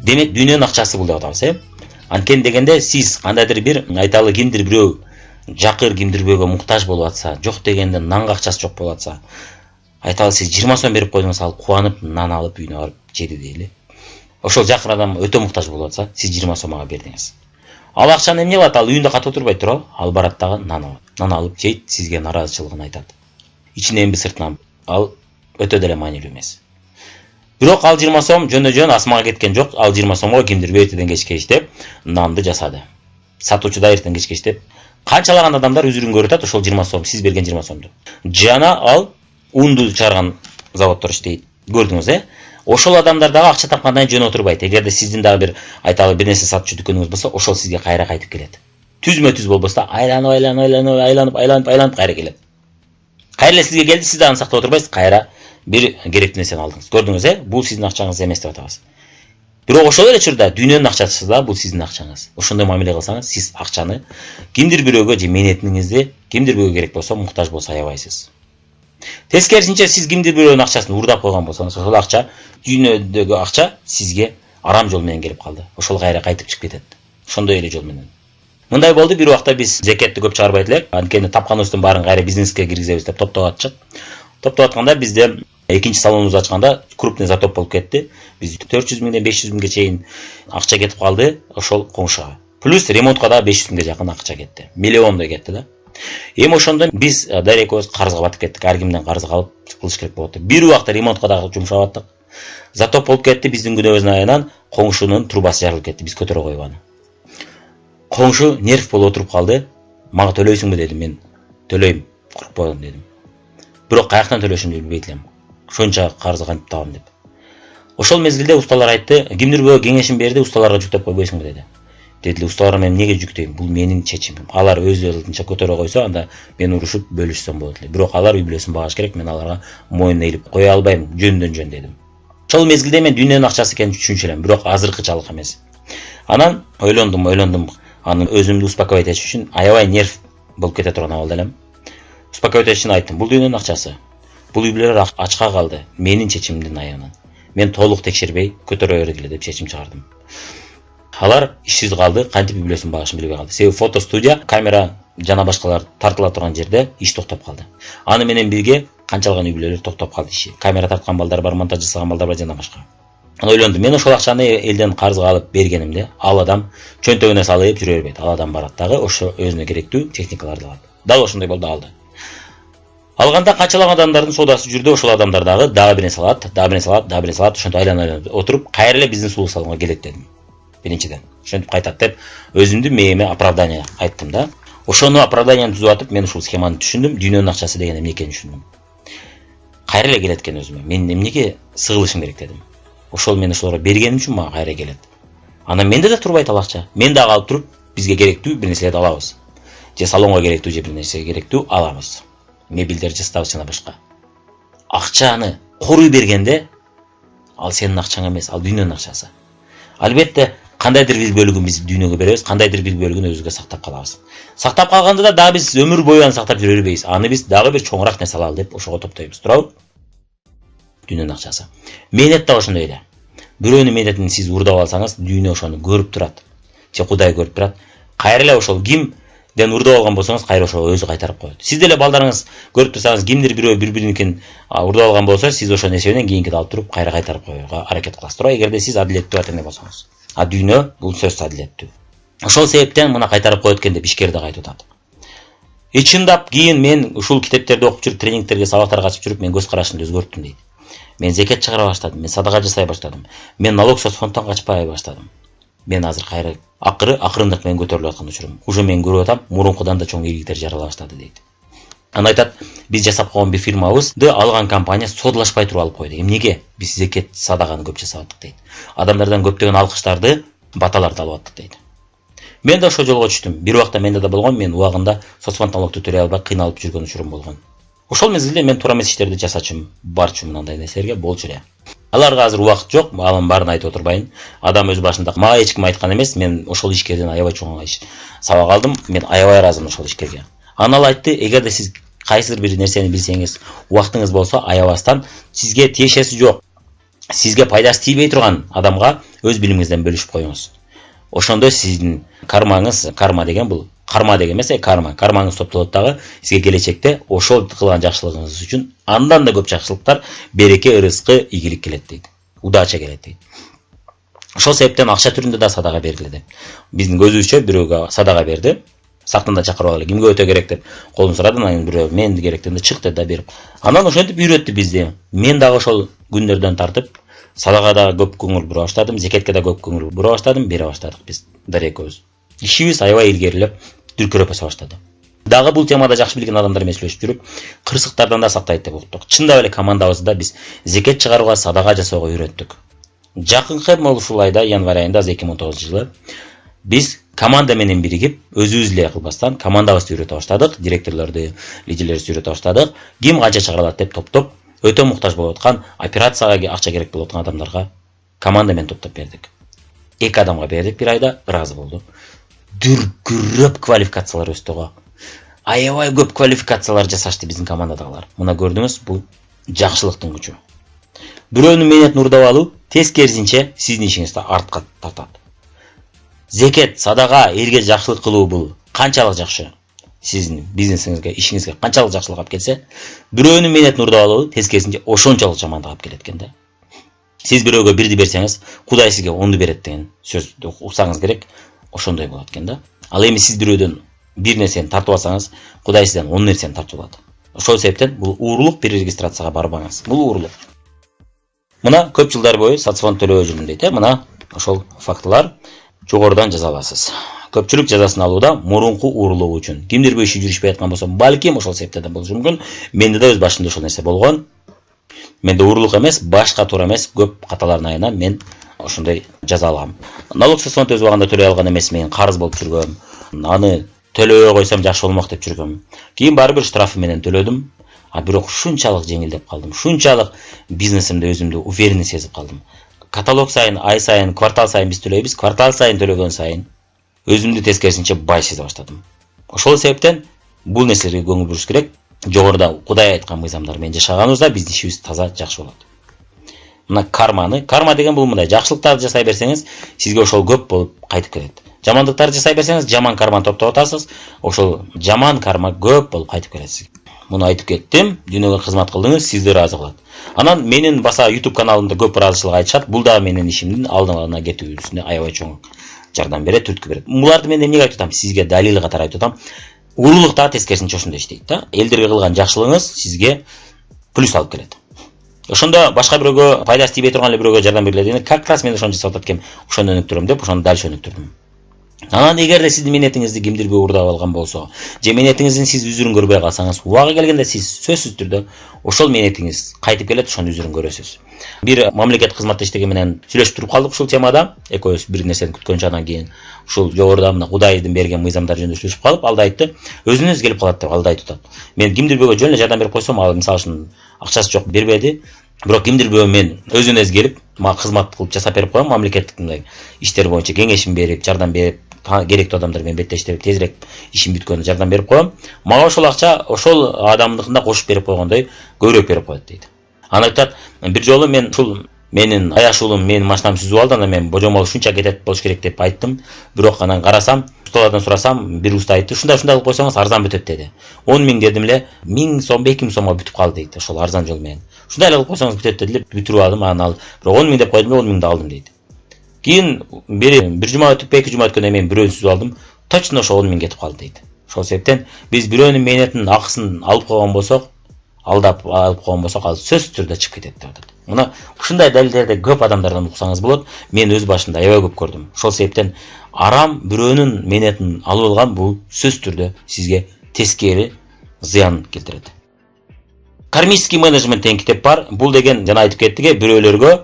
Демек дүйнөнүн акчасы бул деп атабыз, Анткени дегенде сиз кандайдыр бир айталы кимдир бирөө жакыр кимдир бирөөгө муктаж болуп атса, жок дегенде нанга акчасы жок болуп атса, айталы сиз 20 сом берип койдуңуз, ал кубанып нан алып үйүнө барып жеди дейли. Ошол жакыр адам өтө муктаж болуп атса, сиз 20 сомго бердиңиз. Ал акчаны эмне кылат? Ал үйүндө катып отурбай туруп, ал барат дагы нан алат. Нан алып жейт, сизге нааразычылыгын айтат. Ичинен сыртынан ал өтө деле маанилүү эмес. Бирок ал 20 сом жөн асмага кеткен жок. Ал 20 сомго кимдир эртеден кечке иштеп нанды жасады. Сатуучу да эртеден кечке иштеп канчалаган адамдар үзүрүн көрүп атат ошол 20 сом, сиз берген 20 сомду. Жана ал унду чыгарган заводдор иштейт. Көрдүңүз, Ошол адамдар дагы акча тапкандан жөн отурбайт. Эгерде сиздин дагы бир айталы бир нерсе сатчу дүкөнүңүз болсо, ошол сизге кайра кайтып келет. Түзмө-түз болбосо айланып кайра келет. Кайра сизге келди, сиз аны сактап отурбайсыз, кайра бир керектүү нерсени алдыңыз. Көрдүңүз, бул сиздин акчаңыз эмес деп атабыз. Бирок ошол эле учурда дүйнөнүн акчасы да бул сиздин акчаңыз. Ошондой мамиле кылсаңыз, сиз акчаны кимдир бирөөгө же менетиңизди кимдир бирөөгө керек болсо, муктаж болсо аябайсыз. Тескерисинче сиз кимдир бирөөнүн акчасын урдап койгон болсоңуз, ошол акча дүйнөдөгү акча сизге арам жол менен келип калды. Ошол кайра кайтып чыгып кетет. Ошондой эле жол менен. Мындай болду, бир убакта биз зекетти көп чыгарбайт элек, анткени тапканыбыздын баарын кайра бизнеске киргизебиз деп топтоп атчык. Топтоп атканда бизде экинчи салонубузду ачканда крупный затоп болуп кетти. Биз 400 миңден 500 миңге чейин акча кетип калды ошол коңшуга. Плюс ремонтка да 500 миңге жакын акча кетти. Миллиондой кетти да. Эми ошондон биз дарекөз карызга батып кеттик. Ар кимден карыз алып кылыш керек болду. Бир убакта ремонтка дагы жумшап аттык. Затоп болуп кетти, биздин күнөөбүздүн айынан коңшунун трубасы жарылып кетти. Биз көтөрө койгон аны. Коңшу нерв болуп отуруп калды. Мага төлөйсүңбү дедим, мен төлөйм, коркпогон дедим. Бирок каяктан төлөшүмдү билбейт элем. Ошонча карыз кантип табам деп. Ошол мезгилде усталар айтты, кимдир бирөө кеңешин берди, усталарга жүктөп койбойсуңбу деди. Дедиле, усталарга мен эмнеге жүктөйм? Бул менин чечимим. Алар өздөрүнчө көтөрө койсо, анда мен урушуп бөлүшсөм болот эле. Бирок алар үй бүлөсүн багыш керек, мен аларга моюн ээлип кое албайм, жөндөн жөн дедим. Ошол мезгилде мен дүйнөнүн акчасы экенин түшүнчү элем, бирок азыркычалык эмес. Анан ойлондум. Аны өзүмдү успокоить этиш үчүн аябай нерв болуп кете турган абалда элем. Успокоить этиш үчүн айттым, бул дүйнөнүн акчасы. Бул үй бүлөлөр ачка калды, менин чечимимдин аягынан. Мен толук текшербей көтөрө бергиле деп чечим чыгардым. Алар ишсиз калды, кантип үй бүлөсүн багышын билбей калды. Себеби фото студия, камера жана башкалар тартыла турган жерде иш токтоп калды. Аны менен бирге канчалаган үй бүлөлөр токтоп калды иши. Камера тарткан балдар бар, монтаж жасаган балдар бар жана башка. Аны ойлондум. Мен ошол акчаны элден карызга алып бергенимде, ал адам чөнтөгүнө салып жүрө бербейт. Ал адам барат дагы ошо өзүнө керектүү техникаларды алат. Дал ошондой болду, алды. Алганда канчалаган адамдардын соодасы жүрдү, ошол адамдар дагы бир нерсе алат, ошентип айланып отуруп, кайра эле биздин сулуу салонго келет дедим. Биринчиден, ошентип кайтат деп өзүмдүн мээме оправдание айттым да. Ошону оправданияны түзүп атып, мен ушул схеманы түшүндүм, дүйнөнүн акчасы деген эмне экенин түшүндүм. Кайра эле келет экен өзүмө. Мен эмнеге сыгылышым керек дедим. Ошол мен ошолорго бергеним үчүн мага кайра келет. Анан менде да турбайт ал акча. Мен дагы алып туруп, бизге керектүү бир нерселерди алабыз. Же салонго керектүү, же бир нерсеге керектүү алабыз. Мебелдер жастабыз жана башка. Акчаны коруй бергенде ал сенин акчаң эмес, ал дүйнөнүн акчасы. Албетте, кандайдыр бир бөлүгүн биз дүйнөгө беребиз, кандайдыр бир бөлүгүн өзүбүзгө сактап калабыз. Сактап калганда да дагы биз өмүр бою аны сактап жүрө бербейбиз. Аны биз дагы бир чоңураак нерсе алалы деп ошого топтойбуз. Туурабы? Дүйнөнүн акчасы. Мээнет да ошондой эле. Бирөөнүн мээнетин сиз урдап алсаңыз, дүйнө ошону көрүп турат. Же Кудай көрүп турат. Кайра эле ошол кимден урдап алган болсоңуз, кайра ошол өзү кайтарып коет. Сиз деле балдарыңыз көрүп турсаңыз, кимдир бирөө бири-биринин урдап алган болсо, сиз ошол нерсени кийинкиде алып туруп, кайра кайтарып коюуга аракет кыласыз. Туура, эгерде сиз адилеттүү атеме болсоңуз. А дүйнө бул сөзсүз адилеттүү. Ошол себептен мына кайтарып коет экен деп ишкер да кайтып атат. Чындап кийин мен ушул китептерди окуп жүрүп, тренингтерге, сабактарга катышып жүрүп, мен көз карашымды өзгөрттүм дейт. Мен зекет чыгара баштадым, мен садака жасай баштадым. Мен налог соцфонддон качпай баштадым. Мен азыр кайра акырындык менен көтөрүлүп аткан учурум. Уже мен көрүп атам, мурункудан да чоң ийгиликтер жарала баштады дейт. Аны айтат, биз жасап койгон бир фирмабызды алган компания содулашпай туруп алып койду. Эмнеге? Биз зекет садаганы көп жасап аттык дейт. Адамдардан көптөгөн алкыштарды, баталарды алып аттык дейт. Мен да ошол жолго түштүм. Бир убакта менде да болгон, мен убагында соцфонд налогду төлөй албай кыйналып жүргөн учурум болгон. Ошол мезгилде мен туура эмес иштерди жасачым, барчумун андай нерселерге, болчу эле. Аларга азыр убакыт жок, алам баарын айтып отурбайын. Адам өз башында мага эч ким айткан эмес, мен ошол ишкерден аябай чоң сабак алдым. Мен аябай ыраазымын ошол ишкерге. Анан ал айтты, эгерде сиз кайсыдыр бир нерсени билсеңиз, убактыңыз болсо, аябастан сизге тиешеси жок. сизге пайдасы тийбей турган адамга өз билимиңизден бөлүшүп коюңуз. Ошондо сиздин кармаңыз, карма деген бул карма деген эмес, кармаңыз топтолот дагы сизге келечекте ошол кылган жакшылыгыңыз үчүн андан да көп жакшылыктар, береке, ырыскы, ийгилик келет дейт. Удача келет дейт. Ошол себептен акча түрүндө да садага берилет деп. Биздин көзүбүзчө бирөөгө садага берди. Сактанда чакырып алып, кимге өтө керек деп колун сурады, анан бирөө мен керектенде чык dedi да берип. Анан ошентип үйрөттү бизди. Мен дагы ошол күндөрдөн тартып садага да көп көңүл бура баштадым, зекетке да көп көңүл бура баштадым, бере баштадык биз Дарья экөөбүз. Ишибиз аябай илгерилеп, дүркүрөп өсө баштады. Дагы бул темада жакшы билген адамдар менен сүйлөшүп жүрүп, кырсыктардан да сактайт деп уктук. Чындап эле командабызда биз зекет чыгарууга, садага жасоого үйрөттүк. Жакынкы ушул айда, январь айында 2009-жылы биз команда менен биригип, өзүбүз эле кылбастан командабызды үйрөтө баштадык, директорлорду, лидерлерди үйрөтө баштадык. Ким канча чыгарылат деп топтоп, өтө муктаж болуп аткан, операцияга акча керек болуп аткан адамдарга команда менен топтоп бердик. 2 адамга бердик бир айда, ыраазы болду. Дүркүрөп квалификациялар өстү го. Аябай көп квалификациялар жасашты биздин командадагылар. Мына көрдүңүз, бул жакшылыктын күчү. Бирөөнүн мээнетин урдап алуу тескерисинче сиздин ишиңизди артка тартат. Зекет, садага, элге жакшылык кылуу бул канчалык жакшы? Сиздин бизнесиңизге, ишиңизге канчалык жакшылык алып келсе, бирөөнүн мээнетин урдап алуу тескерисинче ошончолук жамандык алып келет экен да. Сиз бирөөгө 1ди берсеңиз, Кудай сизге 10ду берет деген сөздү уксаңыз керек, ошондой болот экен да. Ал эми сиз бирөөдөн бир нерсени тартып алсаңыз, Кудай сизден 10 нерсени тартып алат. Ошол себептен бул уурулук, бир регистрацияга барбаңыз. Бул уурулук. Мына көп жылдар бою социофонд төлөбөй жүрдүм дейт, мына ошол фактылар жогорудан жаза аласыз. Көпчүлүк жазасын алууда мурунку уурулуу үчүн. Кимдир бир иши жүрүшпөй аткан болсо, балким ошол себептен да болушу мүмкүн. Менде да өз башымда ошол нерсе болгон. Менде уурулук эмес, башка туура эмес, көп каталардын айынан мен ошондой жаза алгам. Налог фонд өз убагында төлөй алган эмес, мен карыз болуп жүргөм. Аны төлөбөй койсом жакшы болмок деп жүргөм. Кийин барбыр штрафы менен төлөдүм. А бирок шунчалык жеңилдеп калдым. Шунчалык бизнесимде өзүмдү уверенный сезип калдым. Каталог сайын, ай сайын, квартал сайын биз төлөйбүз. Квартал сайын төлөгөн сайын өзүмдү тескерисинче бай сезе баштадым. Ошол себептен бул нерселерге көңүл буруш керек. Жогоруда Кудай айткан мыйзамдар менен жашаганыбызда биздин ишибиз таза жакшы болот. Мына карма деген бул мындай, жакшылыктарды жасай берсеңиз, сизге ошол көп болуп кайтып келет. Жамандыктарды жасай берсеңиз, жаман карманы топтоп атасыз, ошол жаман карма көп болуп кайтып келет сизге. Муну айтып кеттим, дүйнөгө кызмат кылдыңыз, сизди ыраазы кылат. Анан менин баса YouTube каналымда көп ыраазычылык айтышат, бул дагы менин ишимдин алдына кетүүсүнө аябай чоң жардам берет, түрткү берет. Буларды мен эмнеге айтып атам? Сизге далил катары айтып атам. Уурулук да тескерисинче ошондой иштейт да. Элдерге кылган жакшылыгыңыз сизге плюс алып келет. Ошондо башка бирөөгө пайдасы тийбей турган эле бирөөгө жардам берилет дегенде, как раз мен ошону жасап атат экем, ошону өнүктүрөм деп, ошону дал өнүктүрдүм. Анан эгерде сиздин мээнетиңизди кимдир бир уурдап алган болсо, же мээнетиңиздин сиз үзүрүн көрбөй калсаңыз, убагы келгенде сиз сөзсүз түрдө ошол мээнетиңиз кайтып келет, ошонун үзүрүн көрөсүз. Бир мамлекет кызматта иштеген менен сүйлөшүп туруп калдык ушул темада. Экөөбүз бир нерсени күткөнчө анан кийин ушул жогоруда мына Кудайдын берген мыйзамдар жөнүндө сүйлөшүп калып, ал да айтты, өзүнөз келип калат деп ал да айтып атат. Мен кимдир бирөөгө жөн эле жардам берип койсом, ал мисалы үчүн акчасы жок бербеди. Бирок кимдир бирөө мен өзүнөз келип, мага кызмат кылып жасап берип коем, мамлекеттик мындай иштер боюнча кеңешин берип, жардам берип, керектүү адамдар менен беттештирип, тезирээк ишин бүткөнү жардам берип коем. Мага ошол акча ошол адамдыкында кошуп берип койгондой көбүрөөк берип коет дейт. Анан айтат, бир жолу мен ушул менин аяшуулум менин машинамды сүзүп алды, анан мен божомол ушунча кетет болуш керек деп айттым. Бирок анан карасам, ustalardan сурасам, бир уста айтты, ушундай кылып койсоңуз арзан бүтөт деди. 10 миң дедим эле, 1000 сом, 2000 сомго бүтүп калды дейт, ошол арзан жол менен. Ушундай кылып койсоңуз бүтөт дедилер, бүтүрүп алдым, анан ал бирок 10 миң деп койдум, 10 миңди алдым дейт. Кийин бир жума өтүп, 2 жума өткөндөн мен бирөөнү сүзүп алдым, точно ошо 10 миң кетип калды дейт. Ошол себептен биз бирөөнүн мээнетинин акысын алып койгон болсок, алдап алып койгон болсок, ал сөзсүз түрдө чыгып кетет деп атат. Мына ушундай далилдерди көп адамдардан уксаңыз болот. Мен өз башымда аябай көп көрдүм. Ошол себептен арам бирөөнүн мээнетин алып алган бул сөзсүз түрдө сизге тескери зыян келтирет. Кармический менеджмент деген китеп бар. Бул деген жана айтып кеттик, бирөөлөргө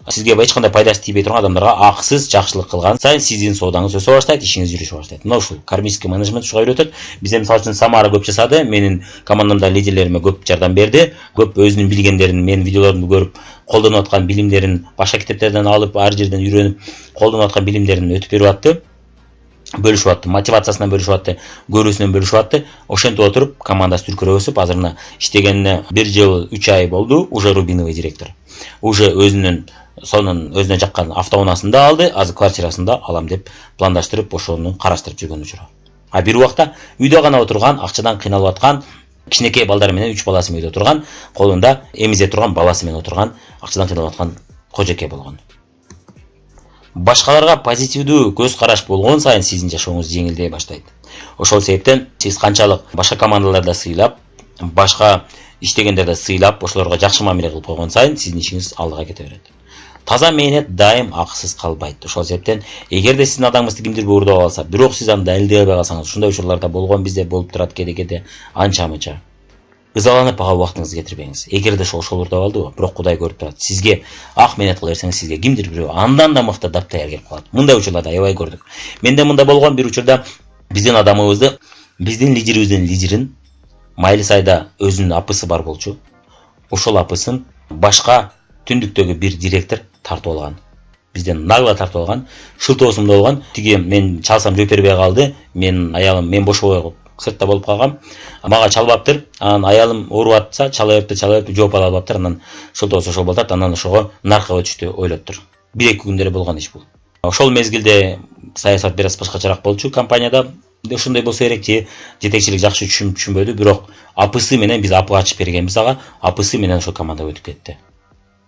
сизге эч кандай пайдасы тийбей турган адамдарга акысыз жакшылык кылган сайын сиздин соодаңыз өсө баштайт, ишиңиз жүрүшө баштайт. Мына ушул кармический менеджмент ушуга үйрөтөт. Бизде мисалы үчүн Самара көп жасады, менин командамда лидерлериме көп жардам берди. Көп өзүнүн билгендерин, менин видеолорумду көрүп, колдонуп аткан билимдерин башка китептерден алып, ар жерден үйрөнүп, колдонуп аткан билимдерин өтүп берип атты. бөлүшүп атты, мотивациясынан бөлүшүп атты, көрүүсүнөн бөлүшүп атты. Ошентип отуруп командасы түркүрөп өсүп, азыр мына иштегенине 1 жыл 3 ай болду, уже рубиновый директор. Уже өзүнө жаккан автоунаасын да алды, азыр квартирасын да алам деп пландаштырып, ошону караштырып жүргөн учуру. А бир убакта үйдө гана отурган, акчадан кыйналып аткан, кичинекей балдары менен 3 баласы үйдө отурган, колунда эмизе турган баласы менен отурган, акчадан кыйналып аткан кожоке болгон. Башкаларга позитивдүү көз караш болгон сайын сиздин жашооңуз жеңилдей баштайт. Ошол себептен сиз канчалык башка командаларда сыйлап, башка иштегендерди сыйлап, ошолорго жакшы мамиле кылып койгон сайын сиздин ишиңиз алдыга кете берет. Таза мээнет дайым акысыз калбайт. Ошол себептен эгерде сиздин адамыңызды кимдир уурдап алса, бирок сиз аны далилдей албай калсаңыз, ушундай учурларда болгон бизде болуп турат кеде-кеде анча-мынча. Ызаланып ага убактыңызды кетирбеңиз. Эгерде ошол уурдап алдыбы, бирок Кудай көрүп турат. Сизге ак мээнет кыла берсеңиз, сизге кимдир бирөө андан да мыкты даптаяр келип калат. Мындай учурларда аябай көрдүк. Менде мында болгон бир учурда биздин адамыбызды, биздин лидерибиздин лидерин Майлисайда өзүнүн апысы бар болчу. Ошол апысын башка түндүктөгү бир директор тартып алган. Бизден нагло тартып алган, шылтоосумда болгон. Тиги мен чалсам жооп бербей калды. Мен аялым, мен бошобой сыртта болуп калгам. Мага чалбаптыр. Анан аялым ооруп атса, чала бериптир, жооп ала албаптыр. Анан шылтоос ошол болот. Анан ошого наркага өтүштү ойлоптур. 1-2 күндө болгон иш бул. Ошол мезгилде саясат бир аз башкачараак болчу компанияда. Ошондой болсо керек, жетекчилик жакшы түшүнбөдү, бирок апысы менен биз апы ачып бергенбиз ага, апысы менен ошол командага өтүп кетти.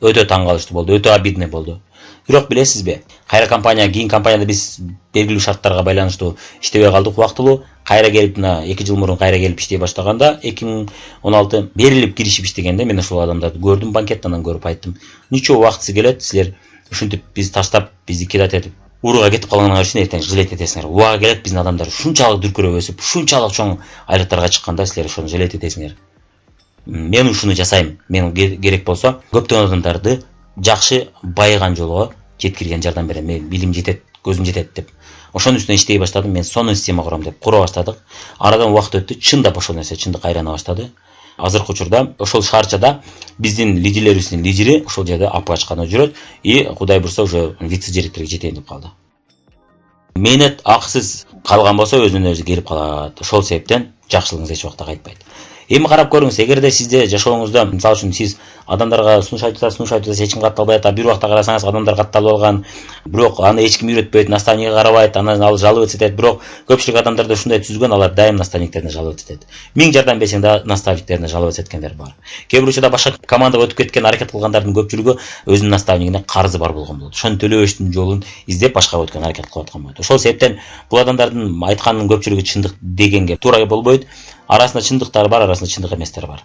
Өтө таң калыштуу болду, өтө обидный болду. Бирок билесизби, кайра кийин компанияда биз белгилүү шарттарга байланыштуу иштебей калдык убактылуу. Кайра келип, 2 жыл мурун кайра келип иштей баштаганда, 2016 берилип киришип иштегенде мен ошол адамдарды көрдүм, банкеттан көрүп айттым. Ничего убактысы келет, силер ушинтип биз таштап, бизди кидат этип, урууга кетип калганыңар үчүн эртең жалеть этесиңер. Убага келет, биздин адамдар ушунчалык дүркүрөп өсүп, ушунчалык чоң айлыктарга чыкканда силер ошону жалеть этесиңер. Мен ушуну жасайм. Мен керек болсо көптөгөн адамдарды жакшы байыган жолго жеткирген жардам берем. Мен билим жетет, көзүм жетет деп. Ошонун үстүнө иштей баштадым. Мен сонун система курам деп кура баштадык. Арадан убакыт өттү, чындап ошол нерсе чындык айлана баштады. Азыркы учурда ошол шаарчада биздин лидерлерибиздин лидери ошол жерде апы ачканы жүрөт и Кудай бурса уже вице-директорго жетейин деп калды. Мээнет акысыз калган болсо өзүнөн өзү келип калат. Ошол себептен жакшылыгыңыз эч убакта кайтпайт. Эми карап көрүңүз, эгерде сизде жашооңузда, мисалы үчүн сиз адамдарга сунуш айтасыз, эч ким катталбайт, а бир убакта карасаңыз адамдар катталып алган, бирок аны эч ким үйрөтпөйт, наставникке карабайт, анан ал жалоба этет, бирок көпчүлүк адамдарда ушундай түзүлгөн, алар дайым наставниктерине жалоба этет. 1000 жардам берсең да наставниктерине жалоба эткендер бар. Кээ бир учурда башка командага өтүп кеткен, аракет кылгандардын көпчүлүгү өзүнүн наставнигине карызы бар болгон болот. Ошону төлөбөштүн жолун издеп башкага өткөн аракет кылып аткан болот. Ошол себептен бул адамдардын айтканынын көпчүлүгү чындык дегенге туура болбойт. Арасында чындыктар бар, арасында чындык эместер бар.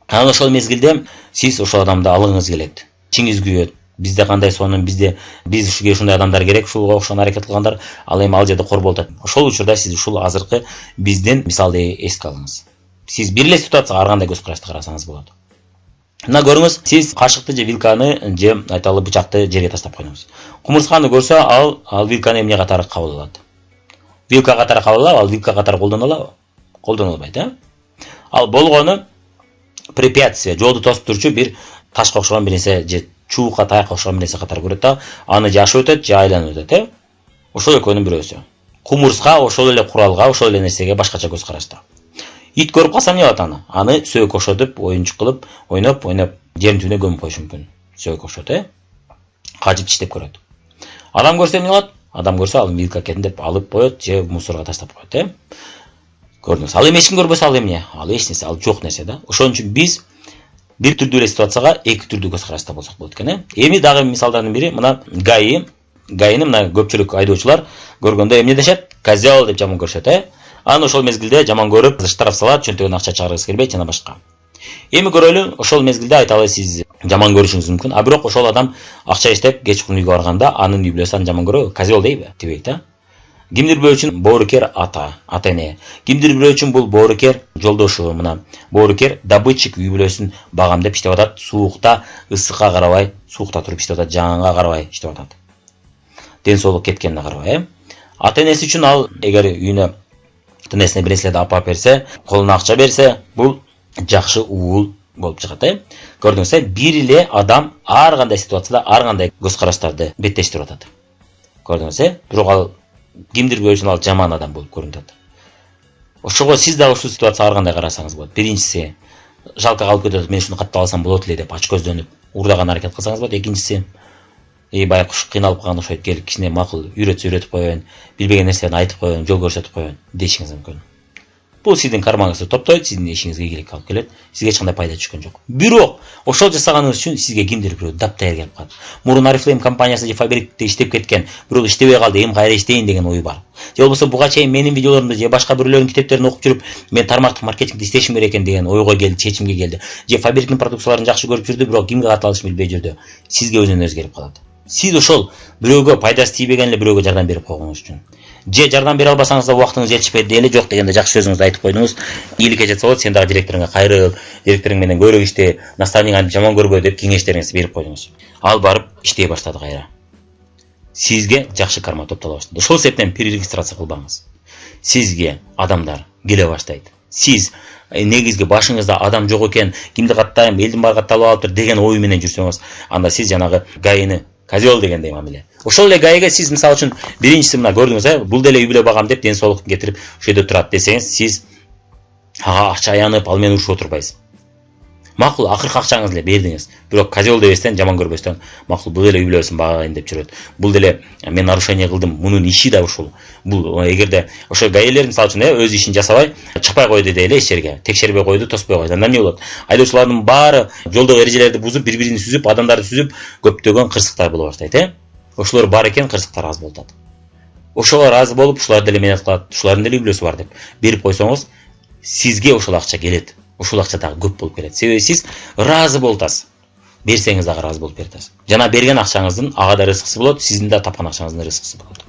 Анан ошол мезгилде сиз ошол адамды алгыңыз келет. Ичиңиз күйөт. Бизде кандай сонун, биз ушундай адамдар керек, ушуга окшогон аракет кылгандар, ал эми ал жерде корболуп атат. Ошол учурда сиз ушул азыркы биздин мисалды эске алыңыз. Сиз бир эле ситуацияга ар кандай көз карашты карасаңыз болот. Мына көрүңүз, сиз кашыкты же вилканы же айталы бычакты жерге таштап койдуңуз. Кумурсканы көрсө, ал вилканы эмне катары кабыл алат? Вилка катары кабыл алабы, ал вилка катары колдонулабы? Колдонулбайт, Ал болгону препятствие, жолду тосуп турчу бир ташка окшогон бир нерсе же чуукка, таякка окшогон бир нерсе катары көрөт да, аны же ашып өтөт, же айланып өтөт, Ошол экөөнүн бирөөсү. Кумурска ошол эле куралга, ошол эле нерсеге башкача көз карашта. Ит көрүп калса эмне кылат аны? Аны сөөк окшотуп, оюнчук кылып, ойноп, жердин түбүнө көмүп коюшу мүмкүн. Сөөк окшотуп, кажып тиштеп көрөт. Адам көрсө эмне кылат? Адам көрсө ал вилка кетин деп алып коет, же мусорго таштап коет, Көрдүңүз. Ал эми эч ким көрбөсө ал эмне? Ал эч нерсе, ал жок нерсе да. Ошон үчүн биз бир түрдүү эле ситуацияга эки түрдүү көз карашта болсок болот экен, Эми дагы мисалдардын бири мына ГАИны мына көпчүлүк айдоочулар көргөндө эмне дешет? Козел деп жаман көрүшөт, Анан ошол мезгилде жаман көрүп, штраф салат, чөнтөгөн акча чыгаргысы келбейт жана башка. Эми көрөлү, ошол мезгилде айталы сиз жаман көрүшүңүз мүмкүн, а бирок ошол адам акча иштеп кечкурун үйгө барганда анын үй бүлөсү аны жаман көрөбү? Козел дейби? Дебейт, Кимдир бирөө үчүн боорукер ата-эне. Кимдир бирөө үчүн бул боорукер жолдошу, мына боорукер добытчик үй бүлөсүн багам деп иштеп атат, суукта, ысыкка карабай, суукта туруп иштеп атат, жаганга карабай иштеп атат. Ден соолук кеткенине карабай, Ата-энеси үчүн ал эгер үйүнө тенесине бир нерселерди алып берсе, колуна акча берсе, бул жакшы уул болуп чыгат, Көрдүңүз, бир эле адам ар кандай ситуацияда ар кандай көз караштарды беттештирип атат. Көрдүңүз, бирок ал кимдирге үчүн ал жаман адам болуп көрүнүп атат. Ошого сиз дагы ушул ситуацияга кандай карасаңыз болот. Биринчиси, жалкага алып кетип, мен ушуну каттап алсам болот эле деп ачкөздөнүп, уурдаган аракет кылсаңыз болот. Экинчиси, байкуш кыйналып калган окшойт, келип кичине макул үйрөтүп коеюн, билбеген нерселерди айтып коеюн, жол көрсөтүп коеюн дешиңиз мүмкүн. Бул сиздин кармаңызды топтойт, сиздин ишиңизге ийгилик алып келет, сизге эч кандай пайда түшкөн жок. Бирок, ошол жасаганыңыз үчүн сизге кимдир бирөө даптайыр келип калат. Мурун Oriflame компаниясында же Фабрикте иштеп кеткен, бирок иштебей калды, эми кайра иштейин деген ой бар. Же болбосо буга чейин менин видеолорумду же башка бирөөлөрдүн китептерин окуп жүрүп, мен тармактык маркетингде иштешим керек экен деген ойго келди, чечимге келди. Же Фабриктин продукцияларын жакшы көрүп жүрдү, бирок кимге каталышын билбей жүрдү. Сизге өзүнөн-өзү келип калат. Сиз ошол бирөөгө пайдасы тийбеген эле бирөөгө жардам берип койгонуңуз үчүн. Же жардам бере албасаңыз да убактыңыз жетишпеди эле, жок дегенде жакшы сөзүңүздү айтып койдуңуз. Ийгиликке жетсе болот, сен дагы директоруңга кайрыл, директоруң менен көбүрөөк иште, наставнигиңди жаман көрбө деп кеңештериңизди берип койдуңуз. Ал барып иштей баштады кайра. Сизге жакшы карма топтоло баштады. Ошол себептен перерегистрация кылбаңыз. Сизге адамдар келе баштайт. Сиз негизги башыңызда адам жок экен, кимди каттайм, элдин баары катталып алыптыр деген ой менен жүрсөңүз, анда сиз жанагы гайыны козел дегендей мамиле. Ошол эле гайга сиз мисалы үчүн биринчиси мына көрдүңүз, бул деле үй бүлө багам деп ден соолукту кетирип ошол жерде турат десеңиз, сиз ага акча аянып, ал менен урушуп отурбайсыз. Макул, акыркы акчаңызды эле бердиңиз. Бирок козел дебестен, жаман көрбөстөн, макул бул деле үй бүлөсүн багайын деп жүрөт. Бул деле мен нарушение кылдым, мунун иши да ушул. Бул эгерде ошо гаилер мисалы үчүн өз ишин жасабай, чыкпай койду дейли эч жерге, текшербей койду, тоспой койду. Анда эмне болот? Айдоочулардын баары жолдогу эрежелерди бузуп, бири-бирин сүзүп, адамдарды сүзүп, көптөгөн кырсыктар боло баштайт, Ошолор бар экен, кырсыктар аз болот. Ошого ыраазы болуп, ушулар деле менет кылат, ушулардын деле үй бүлөсү бар деп берип койсоңуз, сизге ошол акча келет. Ушул акча дагы көп болуп келет. Себеби сиз ыраазы болуп атасыз. Берсеңиз дагы ыраазы болуп берет атасыз. Жана берген акчаңыздын ага да рызкысы болот, сиздин да тапкан акчаңыздын рызкысы болот.